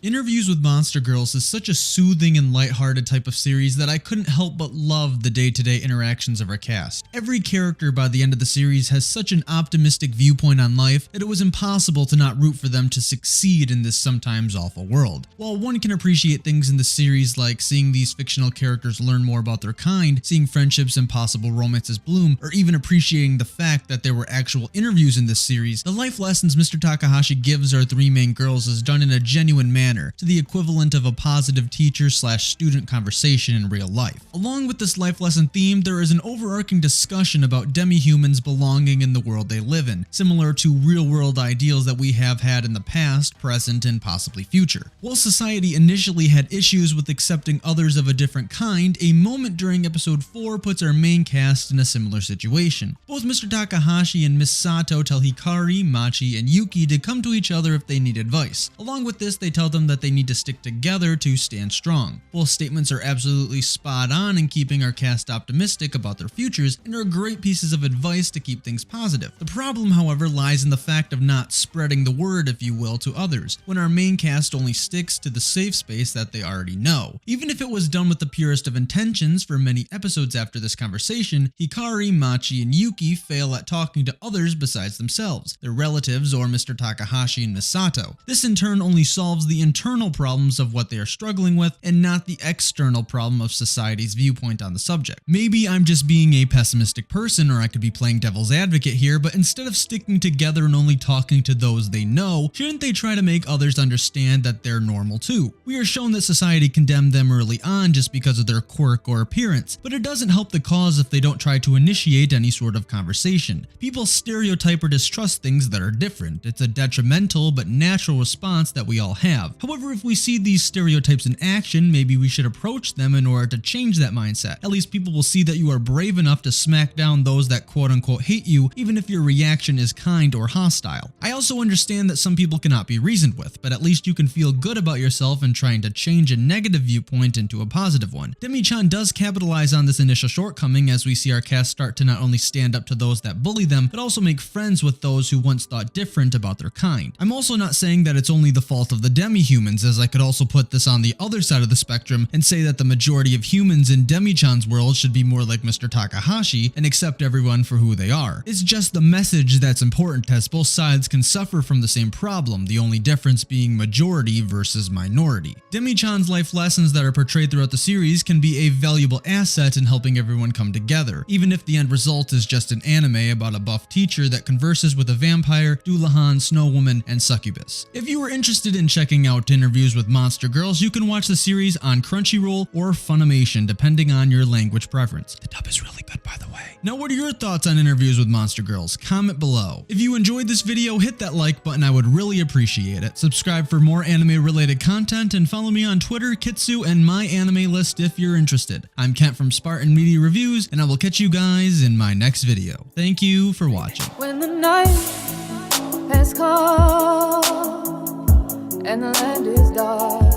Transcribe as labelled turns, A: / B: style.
A: Interviews with Monster Girls is such a soothing and lighthearted type of series that I couldn't help but love the day-to-day interactions of our cast. Every character by the end of the series has such an optimistic viewpoint on life that it was impossible to not root for them to succeed in this sometimes awful world. While one can appreciate things in the series like seeing these fictional characters learn more about their kind, seeing friendships and possible romances bloom, or even appreciating the fact that there were actual interviews in this series, the life lessons Mr. Takahashi gives our three main girls is done in a genuine manner, to the equivalent of a positive teacher/student conversation in real life. Along with this life lesson theme, there is an overarching discussion about demi-humans belonging in the world they live in, similar to real-world ideals that we have had in the past, present, and possibly future. While society initially had issues with accepting others of a different kind, a moment during episode 4 puts our main cast in a similar situation. Both Mr. Takahashi and Miss Sato tell Hikari, Machi, and Yuki to come to each other if they need advice. Along with this, they tell them that they need to stick together to stand strong. Both statements are absolutely spot on in keeping our cast optimistic about their futures and are great pieces of advice to keep things positive. The problem, however, lies in the fact of not spreading the word, if you will, to others, when our main cast only sticks to the safe space that they already know. Even if it was done with the purest of intentions, for many episodes after this conversation, Hikari, Machi, and Yuki fail at talking to others besides themselves, their relatives, or Mr. Takahashi and Miss Sato. This in turn only solves the internal problems of what they are struggling with and not the external problem of society's viewpoint on the subject. Maybe I'm just being a pessimistic person, or I could be playing devil's advocate here, but instead of sticking together and only talking to those they know, shouldn't they try to make others understand that they're normal too? We are shown that society condemned them early on just because of their quirk or appearance, but it doesn't help the cause if they don't try to initiate any sort of conversation. People stereotype or distrust things that are different. It's a detrimental but natural response that we all have. However, if we see these stereotypes in action, maybe we should approach them in order to change that mindset. At least people will see that you are brave enough to smack down those that quote-unquote hate you, even if your reaction is kind or hostile. I also understand that some people cannot be reasoned with, but at least you can feel good about yourself in trying to change a negative viewpoint into a positive one. Demi-Chan does capitalize on this initial shortcoming as we see our cast start to not only stand up to those that bully them, but also make friends with those who once thought different about their kind. I'm also not saying that it's only the fault of the demi-humans, as I could also put this on the other side of the spectrum and say that the majority of humans in Demi-Chan's world should be more like Mr. Takahashi and accept everyone for who they are. It's just the message that's important, as both sides can suffer from the same problem, the only difference being majority versus minority. Demi-Chan's life lessons that are portrayed throughout the series can be a valuable asset in helping everyone come together, even if the end result is just an anime about a buff teacher that converses with a vampire, Dullahan, Snow Woman, and Succubus. If you are interested in checking out interviews with Monster Girls, you can watch the series on Crunchyroll or Funimation, depending on your language preference. The dub is really good, by the way. Now, what are your thoughts on interviews with Monster Girls? Comment below. If you enjoyed this video, hit that like button, I would really appreciate it. Subscribe for more anime-related content, and follow me on Twitter, Kitsu, and my anime list if you're interested. I'm Kent from Spartan Media Reviews, and I will catch you guys in my next video. Thank you for watching.
B: When the night has come and the land is dark,